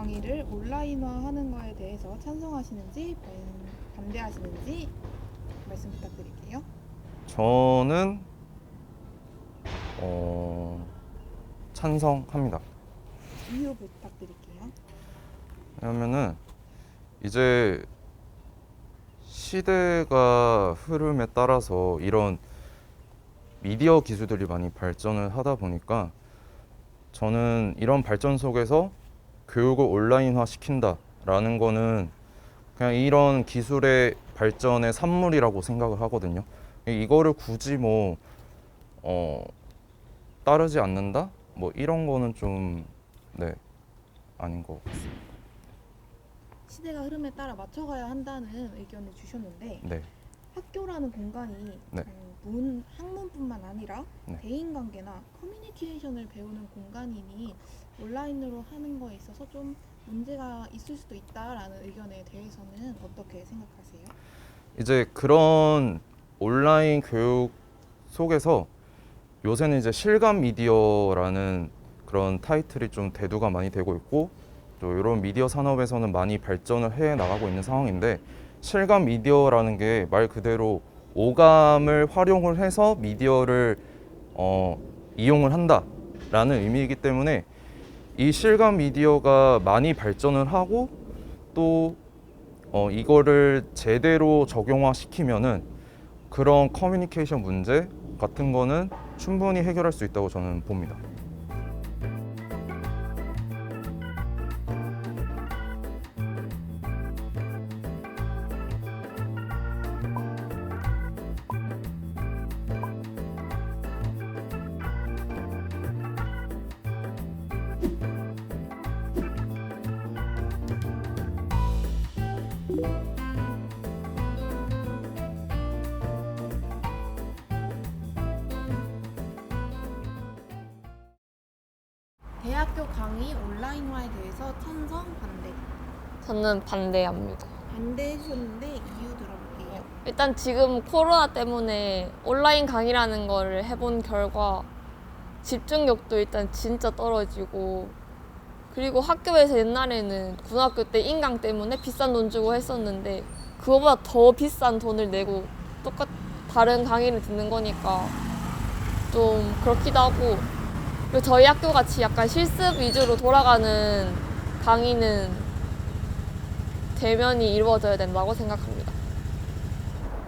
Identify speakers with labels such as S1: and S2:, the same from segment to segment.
S1: 강의를 온라인화하는 거에 대해서 찬성하시는지 반대하시는지 말씀 부탁드릴게요.
S2: 저는 찬성합니다.
S1: 이유 부탁드릴게요.
S2: 왜냐면은 이제 시대가 흐름에 따라서 이런 미디어 기술들이 많이 발전을 하다 보니까 저는 이런 발전 속에서 교육을 온라인화 시킨다라는 거는 그냥 이런 기술의 발전의 산물이라고 생각을 하거든요. 이거를 굳이 따르지 않는다? 이런 거는 좀 아닌 것 같습니다.
S1: 시대가 흐름에 따라 맞춰가야 한다는 의견을 주셨는데
S2: 네.
S1: 학교라는 공간이
S2: 네.
S1: 학문뿐만 아니라
S2: 네.
S1: 대인관계나 커뮤니케이션을 배우는 공간이니 온라인으로 하는 거에 있어서 좀 문제가 있을 수도 있다라는 의견에 대해서는 어떻게 생각하세요?
S2: 이제 그런 온라인 교육 속에서 요새는 이제 실감 미디어라는 그런 타이틀이 좀 대두가 많이 되고 있고 또 이런 미디어 산업에서는 많이 발전을 해 나가고 있는 상황인데 실감 미디어라는 게 말 그대로 오감을 활용을 해서 미디어를 이용을 한다라는 의미이기 때문에 이 실감 미디어가 많이 발전을 하고 또 이거를 제대로 적용화 시키면은 그런 커뮤니케이션 문제 같은 거는 충분히 해결할 수 있다고 저는 봅니다.
S1: 대학교 강의 온라인화에 대해서 찬성, 반대.
S3: 저는 반대합니다.
S1: 반대해 주셨는데 이유 들어볼게요.
S3: 일단 지금 코로나 때문에 온라인 강의라는 거를 해본 결과 집중력도 일단 진짜 떨어지고 그리고 학교에서 옛날에는 고등학교 때 인강 때문에 비싼 돈 주고 했었는데 그거보다 더 비싼 돈을 내고 다른 강의를 듣는 거니까 좀 그렇기도 하고 그리고 저희 학교 같이 약간 실습 위주로 돌아가는 강의는 대면이 이루어져야 된다고 생각합니다.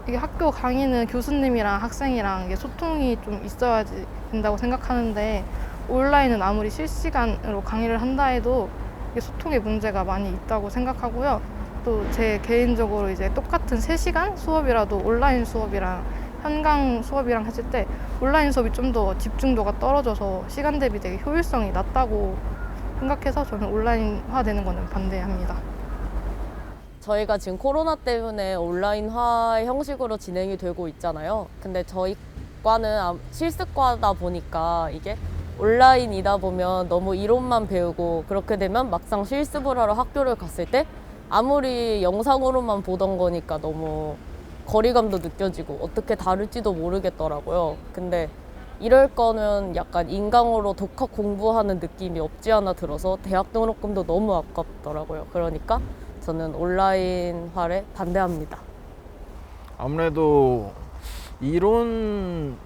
S4: 이게 학교 강의는 교수님이랑 학생이랑 이게 소통이 좀 있어야지 된다고 생각하는데 온라인은 아무리 실시간으로 강의를 한다 해도 이게 소통의 문제가 많이 있다고 생각하고요. 또 제 개인적으로 이제 똑같은 3시간 수업이라도 온라인 수업이랑 현강 수업이랑 했을 때 온라인 수업이 좀 더 집중도가 떨어져서 시간 대비 되게 효율성이 낮다고 생각해서 저는 온라인화 되는 거는 반대합니다.
S5: 저희가 지금 코로나 때문에 온라인화 형식으로 진행이 되고 있잖아요. 근데 저희 과는 실습과다 보니까 이게 온라인이다 보면 너무 이론만 배우고 그렇게 되면 막상 실습을 하러 학교를 갔을 때 아무리 영상으로만 보던 거니까 너무 거리감도 느껴지고 어떻게 다룰지도 모르겠더라고요. 근데 이럴 거는 약간 인강으로 독학 공부하는 느낌이 없지 않아 들어서 대학 등록금도 너무 아깝더라고요. 그러니까 저는 온라인화를 반대합니다.
S6: 아무래도 이론인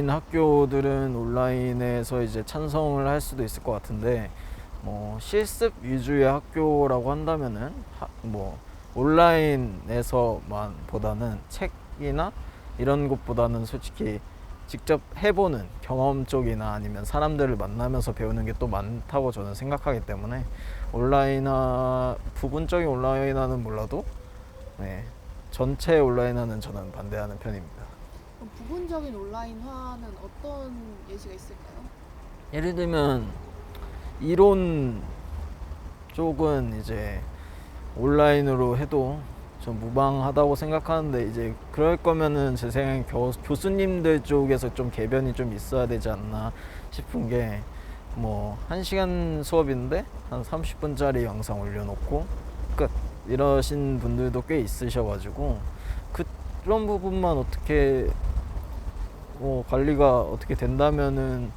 S6: 학교들은 온라인에서 이제 찬성을 할 수도 있을 것 같은데 실습 위주의 학교라고 한다면은 온라인에서만 보다는 책이나 이런 것보다는 솔직히 직접 해보는 경험 쪽이나 아니면 사람들을 만나면서 배우는 게 또 많다고 저는 생각하기 때문에 부분적인 온라인화는 몰라도 전체 온라인화는 저는 반대하는 편입니다.
S1: 그럼 부분적인 온라인화는 어떤 예시가 있을까요?
S6: 예를 들면 이론 쪽은 이제 온라인으로 해도 좀 무방하다고 생각하는데 이제 그럴 거면은 제 생각엔 교수님들 쪽에서 좀 개변이 좀 있어야 되지 않나 싶은 게 1시간 수업인데 한 30분짜리 영상 올려놓고 끝 이러신 분들도 꽤 있으셔가지고 그런 부분만 어떻게 관리가 어떻게 된다면은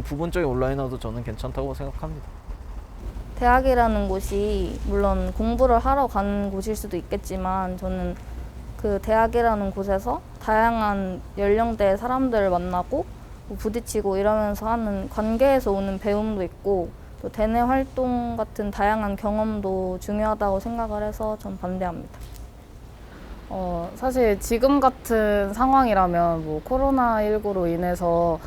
S6: 부분적인 온라인화도 저는 괜찮다고 생각합니다.
S7: 대학이라는 곳이 물론 공부를 하러 가는 곳일 수도 있겠지만 저는 그 대학이라는 곳에서 다양한 연령대의 사람들을 만나고 뭐 부딪히고 이러면서 하는 관계에서 오는 배움도 있고 또 대내 활동 같은 다양한 경험도 중요하다고 생각을 해서 전 반대합니다.
S8: 사실 지금 같은 상황이라면 뭐 코로나19로 인해서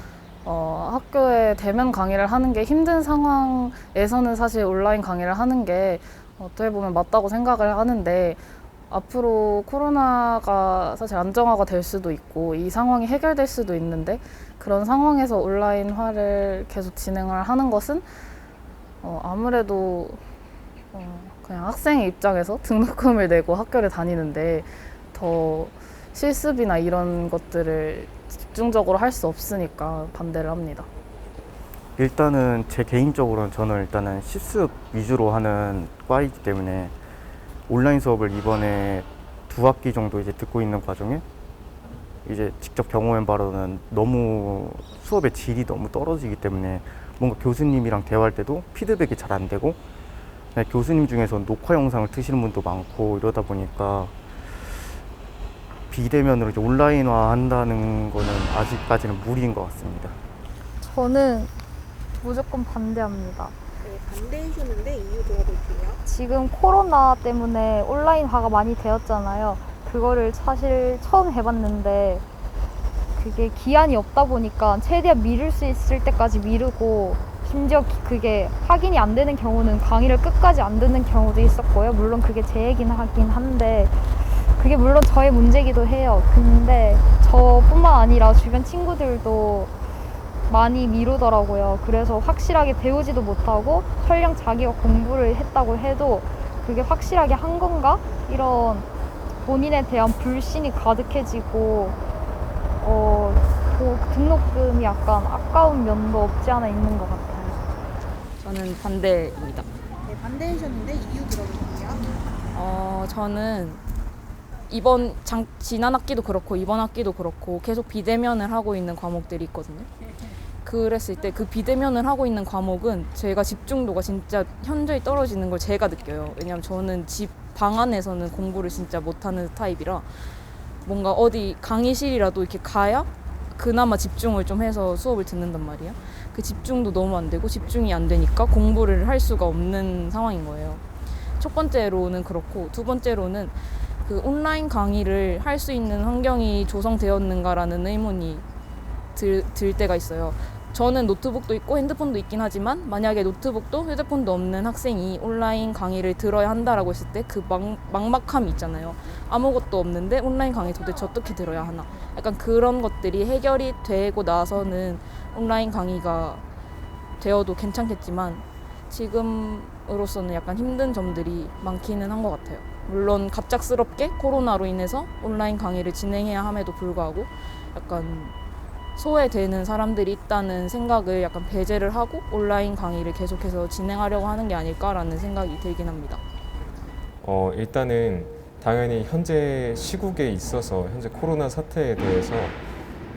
S8: 학교에 대면 강의를 하는 게 힘든 상황에서는 사실 온라인 강의를 하는 게 어떻게 보면 맞다고 생각을 하는데 앞으로 코로나가 사실 안정화가 될 수도 있고 이 상황이 해결될 수도 있는데 그런 상황에서 온라인화를 계속 진행을 하는 것은 아무래도 그냥 학생의 입장에서 등록금을 내고 학교를 다니는데 더 실습이나 이런 것들을 집중적으로 할 수 없으니까 반대를 합니다.
S9: 일단은 제 개인적으로는 저는 일단은 실습 위주로 하는 과이기 때문에 온라인 수업을 이번에 2학기 정도 이제 듣고 있는 과정에 이제 직접 경험해 봐로는 너무 수업의 질이 너무 떨어지기 때문에 뭔가 교수님이랑 대화할 때도 피드백이 잘 안 되고 교수님 중에서 녹화 영상을 트시는 분도 많고 이러다 보니까 비대면으로 이제 온라인화 한다는 거는 아직까지는 무리인 것 같습니다.
S10: 저는 무조건 반대합니다.
S1: 네, 반대해주는데 이유 들어볼게요.
S10: 지금 코로나 때문에 온라인화가 많이 되었잖아요. 그거를 사실 처음 해봤는데 그게 기한이 없다 보니까 최대한 미룰 수 있을 때까지 미루고 심지어 그게 확인이 안 되는 경우는 강의를 끝까지 안 듣는 경우도 있었고요. 물론 그게 제 얘기는 하긴 한데 그게 물론 저의 문제기도 해요. 근데 저뿐만 아니라 주변 친구들도 많이 미루더라고요. 그래서 확실하게 배우지도 못하고 설령 자기가 공부를 했다고 해도 그게 확실하게 한 건가? 이런 본인에 대한 불신이 가득해지고 등록금이 약간 아까운 면도 없지 않아 있는 것 같아요.
S11: 저는 반대입니다.
S1: 네, 반대해주는데 이유 들어볼게요.
S11: 저는 지난 학기도 그렇고 이번 학기도 그렇고 계속 비대면을 하고 있는 과목들이 있거든요. 그랬을 때 그 비대면을 하고 있는 과목은 제가 집중도가 진짜 현저히 떨어지는 걸 제가 느껴요. 왜냐면 저는 집 방 안에서는 공부를 진짜 못하는 타입이라 뭔가 어디 강의실이라도 이렇게 가야 그나마 집중을 좀 해서 수업을 듣는단 말이에요. 그 집중도 너무 안 되고 집중이 안 되니까 공부를 할 수가 없는 상황인 거예요. 첫 번째로는 그렇고 두 번째로는 그 온라인 강의를 할 수 있는 환경이 조성되었는가라는 의문이 들 때가 있어요. 저는 노트북도 있고 핸드폰도 있긴 하지만 만약에 노트북도 휴대폰도 없는 학생이 온라인 강의를 들어야 한다라고 했을 때 그 막막함이 있잖아요. 아무것도 없는데 온라인 강의 도대체 어떻게 들어야 하나. 약간 그런 것들이 해결이 되고 나서는 온라인 강의가 되어도 괜찮겠지만 지금으로서는 약간 힘든 점들이 많기는 한 것 같아요. 물론 갑작스럽게 코로나로 인해서 온라인 강의를 진행해야 함에도 불구하고 약간 소외되는 사람들이 있다는 생각을 약간 배제를 하고 온라인 강의를 계속해서 진행하려고 하는 게 아닐까라는 생각이 들긴 합니다.
S12: 일단은 당연히 현재 시국에 있어서 현재 코로나 사태에 대해서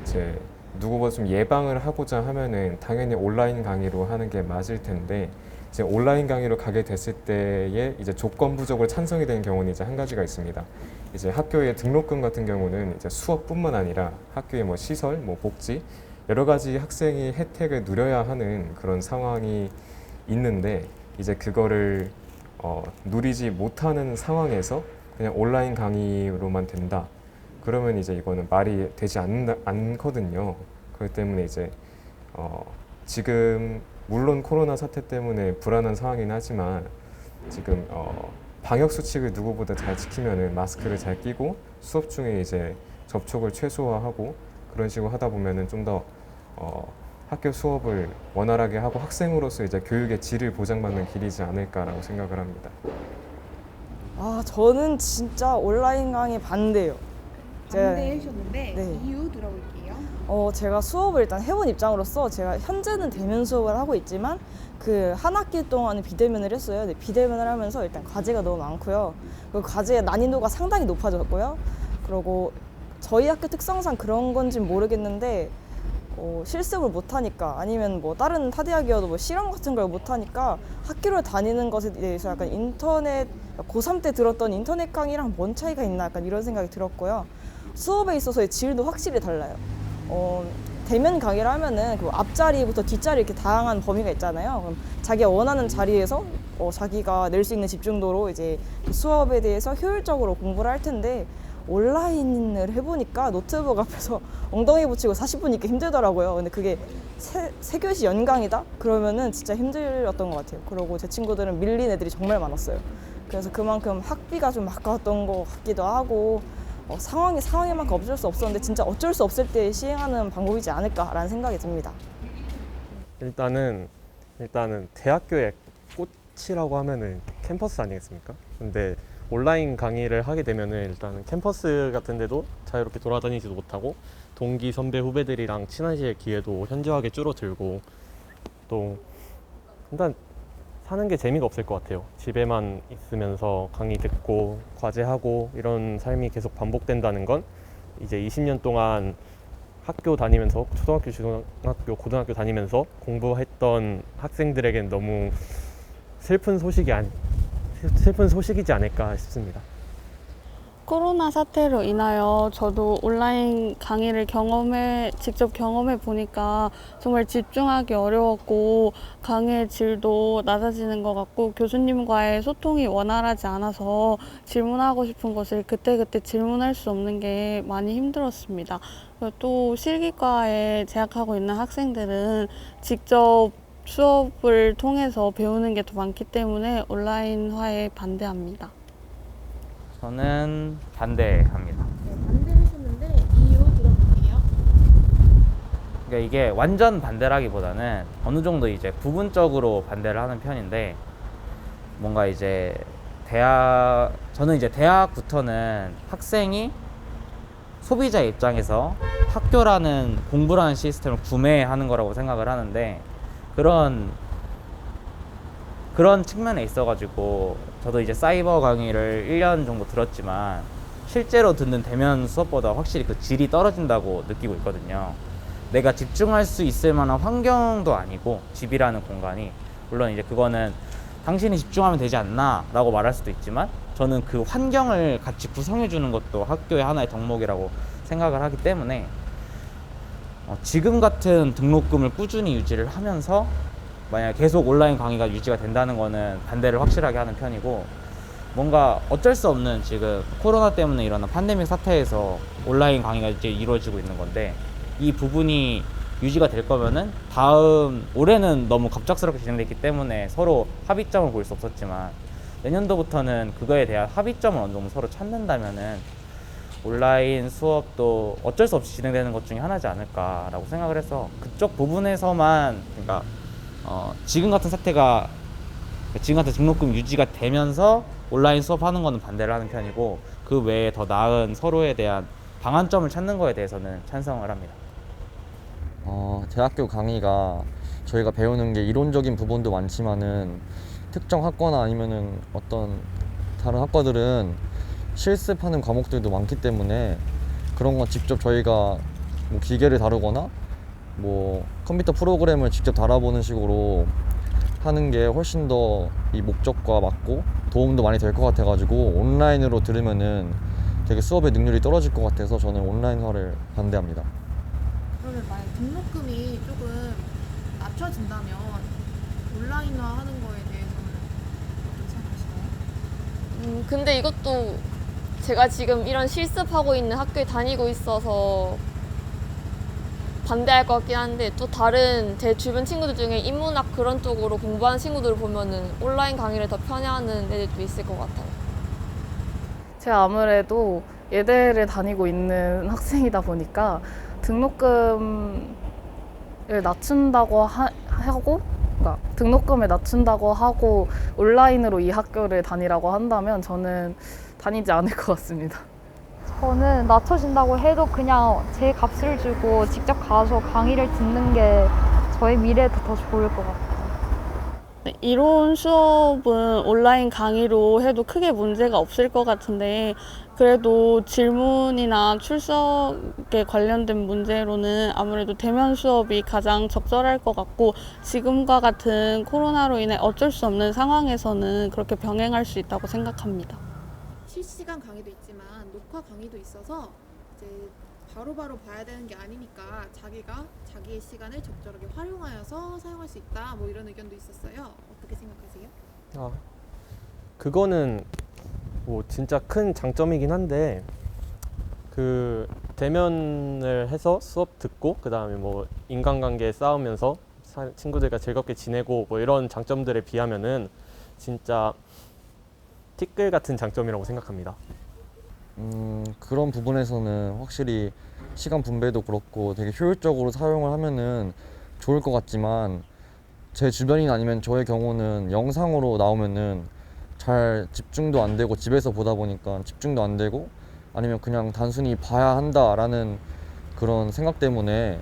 S12: 이제 누구보다 좀 예방을 하고자 하면은 당연히 온라인 강의로 하는 게 맞을 텐데 이제 온라인 강의로 가게 됐을 때에 이제 조건 부족을 찬성이 되는 경우는 이제 한 가지가 있습니다. 이제 학교의 등록금 같은 경우는 이제 수업뿐만 아니라 학교의 뭐 시설, 뭐 복지 여러 가지 학생이 혜택을 누려야 하는 그런 상황이 있는데 이제 그거를 누리지 못하는 상황에서 그냥 온라인 강의로만 된다. 그러면 이제 이거는 말이 되지 않거든요. 그렇기 때문에 이제 지금 물론 코로나 사태 때문에 불안한 상황이긴 하지만 지금 방역 수칙을 누구보다 잘 지키면은 마스크를 잘 끼고 수업 중에 이제 접촉을 최소화하고 그런 식으로 하다 보면은 좀 더 학교 수업을 원활하게 하고 학생으로서 이제 교육의 질을 보장받는 길이지 않을까라고 생각을 합니다.
S13: 저는 진짜 온라인 강의 반대예요.
S1: 반대해주셨는데
S13: 네.
S1: 이유 들어볼게요.
S13: 제가 수업을 일단 해본 입장으로서 제가 현재는 대면 수업을 하고 있지만 그 한 학기 동안은 비대면을 했어요. 근데 비대면을 하면서 일단 과제가 너무 많고요. 그리고 과제의 난이도가 상당히 높아졌고요. 그리고 저희 학교 특성상 그런 건지는 모르겠는데 실습을 못하니까 아니면 뭐 다른 타 대학이어도 뭐 실험 같은 걸 못하니까 학교를 다니는 것에 대해서 약간 인터넷 고3 때 들었던 인터넷 강의랑 뭔 차이가 있나 약간 이런 생각이 들었고요. 수업에 있어서의 질도 확실히 달라요. 대면 강의를 하면은 그 앞자리부터 뒷자리 이렇게 다양한 범위가 있잖아요. 그럼 자기가 원하는 자리에서 자기가 낼 수 있는 집중도로 이제 수업에 대해서 효율적으로 공부를 할 텐데 온라인을 해보니까 노트북 앞에서 엉덩이 붙이고 40분 있기 힘들더라고요. 근데 그게 세 교시 연강이다? 그러면은 진짜 힘들었던 것 같아요. 그리고 제 친구들은 밀린 애들이 정말 많았어요. 그래서 그만큼 학비가 좀 아까웠던 것 같기도 하고 상황에만큼 어쩔 수 없었는데 진짜 어쩔 수 없을 때 시행하는 방법이지 않을까라는 생각이 듭니다.
S14: 일단은 대학교의 꽃이라고 하면은 캠퍼스 아니겠습니까? 근데 온라인 강의를 하게 되면은 일단은 캠퍼스 같은 데도 자유롭게 돌아다니지도 못하고 동기, 선배, 후배들이랑 친해질 기회도 현저하게 줄어들고 또 일단 사는 게 재미가 없을 것 같아요. 집에만 있으면서 강의 듣고 과제하고 이런 삶이 계속 반복된다는 건 이제 20년 동안 학교 다니면서 초등학교, 중학교, 고등학교 다니면서 공부했던 학생들에겐 너무 슬픈 소식이지 않을까 싶습니다.
S15: 코로나 사태로 인하여 저도 온라인 강의를 직접 경험해 보니까 정말 집중하기 어려웠고 강의의 질도 낮아지는 것 같고 교수님과의 소통이 원활하지 않아서 질문하고 싶은 것을 그때그때 질문할 수 없는 게 많이 힘들었습니다. 또 실기과에 재학하고 있는 학생들은 직접 수업을 통해서 배우는 게 더 많기 때문에 온라인화에 반대합니다.
S16: 저는 반대합니다.
S1: 반대하셨는데 이유 들어볼게요.
S16: 그러니까 이게 완전 반대라기보다는 어느 정도 이제 부분적으로 반대를 하는 편인데 뭔가 이제 저는 이제 대학부터는 학생이 소비자 입장에서 학교라는 공부라는 시스템을 구매하는 거라고 생각을 하는데 그런 측면에 있어가지고 저도 이제 사이버 강의를 1년 정도 들었지만 실제로 듣는 대면 수업보다 확실히 그 질이 떨어진다고 느끼고 있거든요. 내가 집중할 수 있을 만한 환경도 아니고 집이라는 공간이 물론 이제 그거는 당신이 집중하면 되지 않나 라고 말할 수도 있지만 저는 그 환경을 같이 구성해 주는 것도 학교의 하나의 덕목이라고 생각을 하기 때문에 지금 같은 등록금을 꾸준히 유지를 하면서 만약 계속 온라인 강의가 유지가 된다는 거는 반대를 확실하게 하는 편이고 뭔가 어쩔 수 없는 지금 코로나 때문에 일어난 팬데믹 사태에서 온라인 강의가 이제 이루어지고 있는 건데 이 부분이 유지가 될 거면은 올해는 너무 갑작스럽게 진행됐기 때문에 서로 합의점을 볼 수 없었지만 내년도부터는 그거에 대한 합의점을 어느 정도 서로 찾는다면은 온라인 수업도 어쩔 수 없이 진행되는 것 중에 하나지 않을까라고 생각을 해서 그쪽 부분에서만 그러니까 지금 같은 등록금 유지가 되면서 온라인 수업하는 거는 반대를 하는 편이고 그 외에 더 나은 서로에 대한 방안점을 찾는 거에 대해서는 찬성을 합니다.
S17: 대학교 강의가 저희가 배우는 게 이론적인 부분도 많지만은 특정 학과나 아니면은 어떤 다른 학과들은 실습하는 과목들도 많기 때문에 그런 건 직접 저희가 뭐 기계를 다루거나 뭐 컴퓨터 프로그램을 직접 달아보는 식으로 하는 게 훨씬 더 이 목적과 맞고 도움도 많이 될 것 같아가지고 온라인으로 들으면은 되게 수업의 능률이 떨어질 것 같아서 저는 온라인화를 반대합니다.
S1: 그러면 만약 등록금이 조금 낮춰진다면 온라인화 하는 거에 대해서는 어떻게 생각하시나요?
S3: 근데 이것도 제가 지금 이런 실습하고 있는 학교에 다니고 있어서 반대할 것 같긴 한데 또 다른 제 주변 친구들 중에 인문학 그런 쪽으로 공부하는 친구들을 보면은 온라인 강의를 더 편애하는 애들도 있을 것 같아요.
S8: 제가 아무래도 예대를 다니고 있는 학생이다 보니까 등록금을 낮춘다고 하고 그러니까 등록금을 낮춘다고 하고 온라인으로 이 학교를 다니라고 한다면 저는 다니지 않을 것 같습니다.
S10: 저는 낮춰진다고 해도 그냥 제 값을 주고 직접 가서 강의를 듣는 게 저의 미래에도 더 좋을 것 같아요.
S15: 네, 이론 수업은 온라인 강의로 해도 크게 문제가 없을 것 같은데 그래도 질문이나 출석에 관련된 문제로는 아무래도 대면 수업이 가장 적절할 것 같고 지금과 같은 코로나로 인해 어쩔 수 없는 상황에서는 그렇게 병행할 수 있다고 생각합니다.
S1: 실시간 강의도 있지만 녹화 강의도 있어서 이제 바로바로 봐야 되는 게 아니니까 자기가 자기의 시간을 적절하게 활용하여서 사용할 수 있다 뭐 이런 의견도 있었어요. 어떻게 생각하세요?
S14: 그거는 뭐 진짜 큰 장점이긴 한데 그 대면을 해서 수업 듣고 그 다음에 뭐 인간관계 쌓으면서 친구들과 즐겁게 지내고 뭐 이런 장점들에 비하면은 진짜 티끌 같은 장점이라고 생각합니다.
S17: 그런 부분에서는 확실히 시간 분배도 그렇고 되게 효율적으로 사용을 하면은 좋을 것 같지만 제 주변인 아니면 저의 경우는 영상으로 나오면은 잘 집중도 안 되고 집에서 보다 보니까 집중도 안 되고 아니면 그냥 단순히 봐야 한다라는 그런 생각 때문에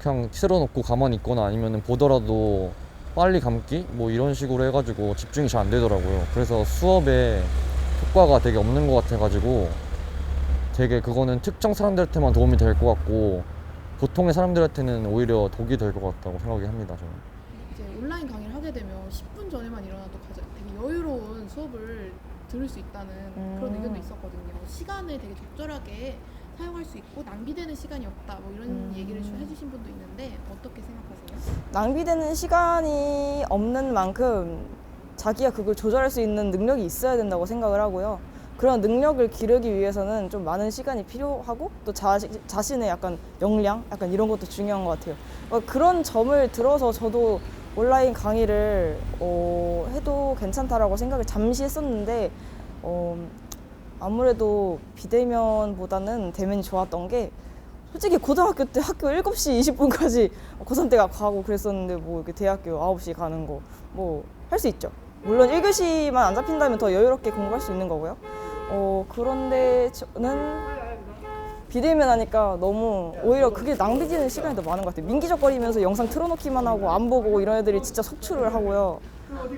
S17: 그냥 틀어놓고 가만히 있거나 아니면은 보더라도 빨리 감기 뭐 이런 식으로 해가지고 집중이 잘 안 되더라고요. 그래서 수업에 효과가 되게 없는 것 같아가지고 되게 그거는 특정 사람들한테만 도움이 될 것 같고 보통의 사람들한테는 오히려 독이 될 것 같다고 생각이 합니다. 저는.
S1: 이제 온라인 강의를 하게 되면 10분 전에만 일어나도 되게 여유로운 수업을 들을 수 있다는 그런 의견도 있었거든요. 시간을 되게 적절하게 사용할 수 있고 낭비되는 시간이 없다 뭐 이런 얘기를 좀 해주신 분도 있는데 어떻게 생각하세요?
S13: 낭비되는 시간이 없는 만큼 자기가 그걸 조절할 수 있는 능력이 있어야 된다고 생각을 하고요. 그런 능력을 기르기 위해서는 좀 많은 시간이 필요하고 또 자신의 약간 역량 약간 이런 것도 중요한 것 같아요. 그런 점을 들어서 저도 온라인 강의를 해도 괜찮다라고 생각을 잠시 했었는데 아무래도 비대면보다는 대면이 좋았던 게 솔직히 고등학교 때 학교 7시 20분까지 고3 때가 가고 그랬었는데 뭐 이렇게 대학교 9시 가는 거 뭐 할 수 있죠. 물론 1교시만 안 잡힌다면 더 여유롭게 공부할 수 있는 거고요. 그런데 저는 비대면 하니까 너무 오히려 그게 낭비되는 시간이 더 많은 것 같아요. 민기적거리면서 영상 틀어놓기만 하고 안 보고 이런 애들이 진짜 속출을 하고요.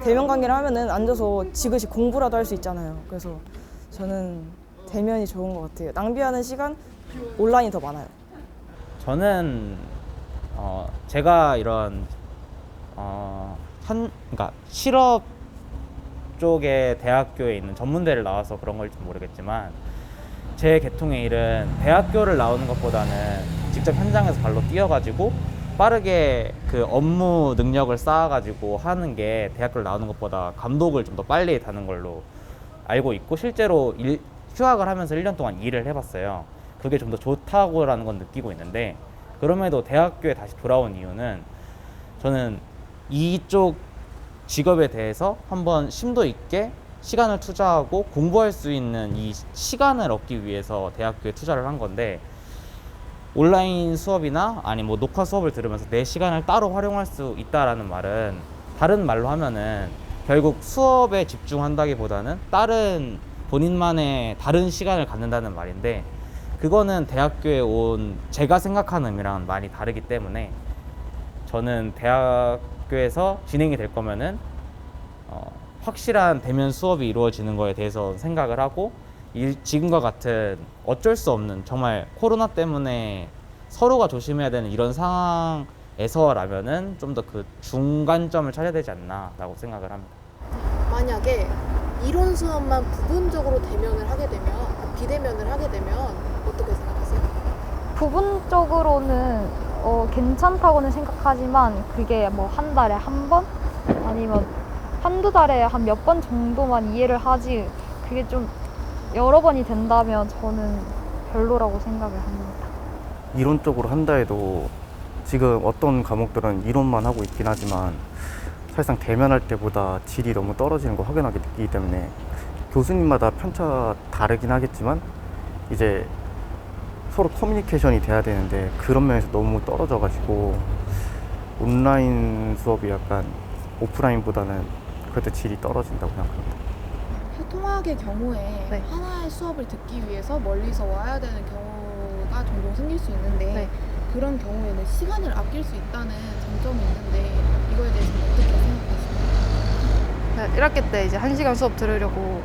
S13: 대면 강의를 하면은 앉아서 지그시 공부라도 할 수 있잖아요. 그래서 저는 대면이 좋은 것 같아요. 낭비하는 시간 온라인이 더 많아요.
S16: 저는 제가 이런 그러니까 실업 쪽에 대학교에 있는 전문대를 나와서 그런 걸지 모르겠지만 제 계통의 일은 대학교를 나오는 것보다는 직접 현장에서 발로 뛰어가지고 빠르게 그 업무 능력을 쌓아가지고 하는 게 대학교를 나오는 것보다 감독을 좀 더 빨리 다는 걸로 알고 있고 실제로 휴학을 하면서 1년 동안 일을 해봤어요. 그게 좀 더 좋다고라는 건 느끼고 있는데 그럼에도 대학교에 다시 돌아온 이유는 저는 이쪽 직업에 대해서 한번 심도 있게 시간을 투자하고 공부할 수 있는 이 시간을 얻기 위해서 대학교에 투자를 한 건데 온라인 수업이나 아니 뭐 녹화 수업을 들으면서 내 시간을 따로 활용할 수 있다라는 말은 다른 말로 하면은 결국 수업에 집중한다기보다는 다른 본인만의 다른 시간을 갖는다는 말인데 그거는 대학교에 온 제가 생각하는 의미랑은 많이 다르기 때문에 저는 대학교에서 진행이 될 거면은 확실한 대면 수업이 이루어지는 거에 대해서 생각을 하고 지금과 같은 어쩔 수 없는 정말 코로나 때문에 서로가 조심해야 되는 이런 상황에서라면은 좀 더 그 중간점을 찾아야 되지 않나라고 생각을 합니다.
S1: 만약에 이론 수업만 부분적으로 대면을 하게 되면 비대면을 하게 되면 어떻게 생각하세요?
S10: 부분적으로는 괜찮다고는 생각하지만 그게 뭐 한 달에 한 번? 아니면 한두 달에 한 몇 번 정도만 이해를 하지 그게 좀 여러 번이 된다면 저는 별로라고 생각을 합니다.
S9: 이론적으로 한다 해도 지금 어떤 과목들은 이론만 하고 있긴 하지만 사실상 대면할 때보다 질이 너무 떨어지는 걸 확연하게 느끼기 때문에 교수님마다 편차 다르긴 하겠지만 이제 서로 커뮤니케이션이 돼야 되는데 그런 면에서 너무 떨어져가지고 온라인 수업이 약간 오프라인보다는 그래도 질이 떨어진다고 생각합니다.
S1: 통학의 경우에 하나의 수업을 듣기 위해서 멀리서 와야 되는 경우가 종종 생길 수 있는데 그런 경우에는 시간을 아낄 수 있다는 장점이 있는데 이거에 대해서 어떻게 생각하시나요?
S4: 1학기 때 이제 1시간 수업 들으려고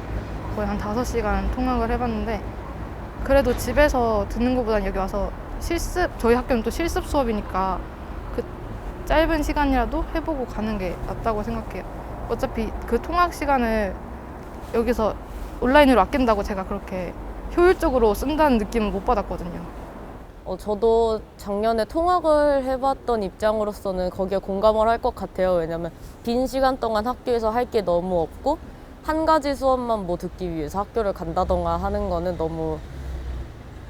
S4: 거의 한 5시간 통학을 해봤는데 그래도 집에서 듣는 것보다는 여기 와서 실습, 저희 학교는 또 실습 수업이니까 그 짧은 시간이라도 해보고 가는 게 낫다고 생각해요. 어차피 그 통학 시간을 여기서 온라인으로 아낀다고 제가 그렇게 효율적으로 쓴다는 느낌은 못 받았거든요.
S5: 저도 작년에 통학을 해봤던 입장으로서는 거기에 공감을 할 것 같아요. 왜냐면 빈 시간 동안 학교에서 할 게 너무 없고 한 가지 수업만 뭐 듣기 위해서 학교를 간다던가 하는 거는 너무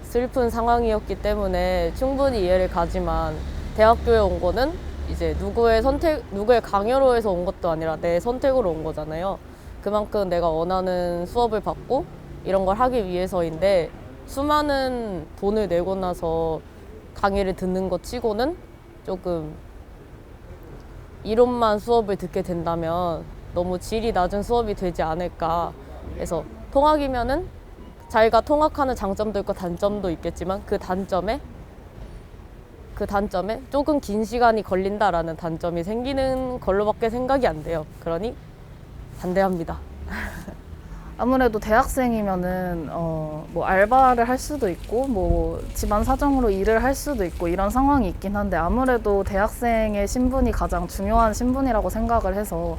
S5: 슬픈 상황이었기 때문에 충분히 이해를 가지만 대학교에 온 거는 이제 누구의 강요로 해서 온 것도 아니라 내 선택으로 온 거잖아요. 그만큼 내가 원하는 수업을 받고 이런 걸 하기 위해서인데 수많은 돈을 내고 나서 강의를 듣는 것 치고는 조금 이론만 수업을 듣게 된다면 너무 질이 낮은 수업이 되지 않을까 해서 통학이면은 자기가 통학하는 장점도 있고 단점도 있겠지만 그 단점에 조금 긴 시간이 걸린다라는 단점이 생기는 걸로밖에 생각이 안 돼요. 그러니 반대합니다.
S8: 아무래도 대학생이면은 뭐 알바를 할 수도 있고 뭐 집안 사정으로 일을 할 수도 있고 이런 상황이 있긴 한데 아무래도 대학생의 신분이 가장 중요한 신분이라고 생각을 해서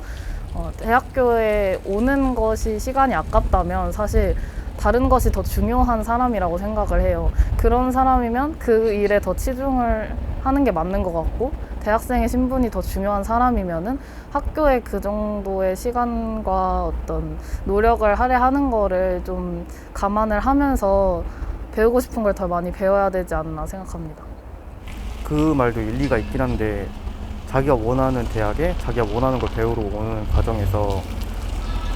S8: 대학교에 오는 것이 시간이 아깝다면 사실 다른 것이 더 중요한 사람이라고 생각을 해요. 그런 사람이면 그 일에 더 치중을 하는 게 맞는 것 같고 대학생의 신분이 더 중요한 사람이면은 학교에 그 정도의 시간과 어떤 노력을 할애하는 거를 좀 감안을 하면서 배우고 싶은 걸 더 많이 배워야 되지 않나 생각합니다.
S9: 그 말도 일리가 있긴 한데 자기가 원하는 대학에 자기가 원하는 걸 배우러 오는 과정에서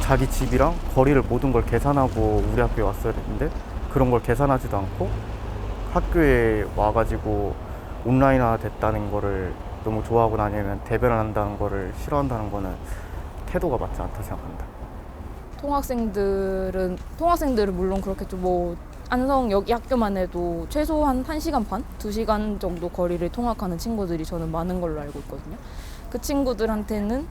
S9: 자기 집이랑 거리를 모든 걸 계산하고 우리 학교에 왔어야 되는데 그런 걸 계산하지도 않고 학교에 와가지고 온라인화 됐다는 거를 너무 좋아하거나 아니면 대변을 한다는 거를 싫어한다는 거는 태도가 맞지 않다 생각합니다.
S11: 통학생들은 물론 그렇겠죠. 뭐 안성 여기 학교만 해도 최소한 1시간 반, 2시간 정도 거리를 통학하는 친구들이 저는 많은 걸로 알고 있거든요. 그 친구들한테는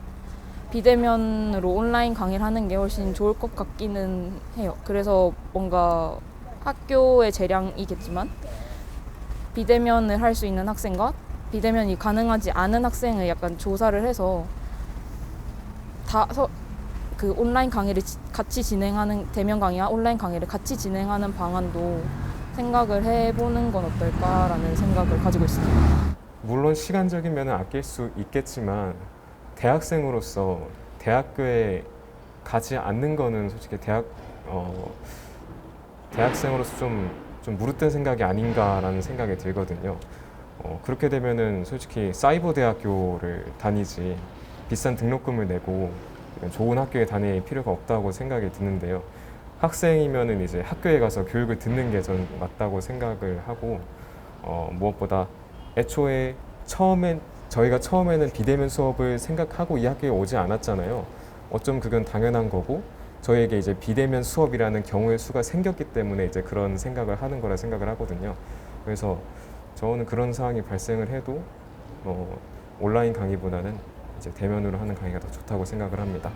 S11: 비대면으로 온라인 강의를 하는 게 훨씬 좋을 것 같기는 해요. 그래서 뭔가 학교의 재량이겠지만 비대면을 할 수 있는 학생과 비대면이 가능하지 않은 학생을 약간 조사를 해서 그 온라인 강의를 같이 진행하는 대면 강의와 온라인 강의를 같이 진행하는 방안도 생각을 해보는 건 어떨까라는 생각을 가지고 있습니다.
S12: 물론 시간적인 면은 아낄 수 있겠지만 대학생으로서 대학교에 가지 않는 거는 솔직히 대학생으로서 좀 무릇된 생각이 아닌가라는 생각이 들거든요. 그렇게 되면은 솔직히 사이버 대학교를 다니지 비싼 등록금을 내고 좋은 학교에 다닐 필요가 없다고 생각이 드는데요. 학생이면은 이제 학교에 가서 교육을 듣는 게 저는 맞다고 생각을 하고 무엇보다 애초에 저희가 처음에는 비대면 수업을 생각하고 이 학교에 오지 않았잖아요. 어쩜 그건 당연한 거고 저희에게 이제 비대면 수업이라는 경우의 수가 생겼기 때문에 이제 그런 생각을 하는 거라 생각을 하거든요. 그래서 저는 그런 상황이 발생을 해도 온라인 강의보다는 이제 대면으로 하는 강의가 더 좋다고 생각을 합니다.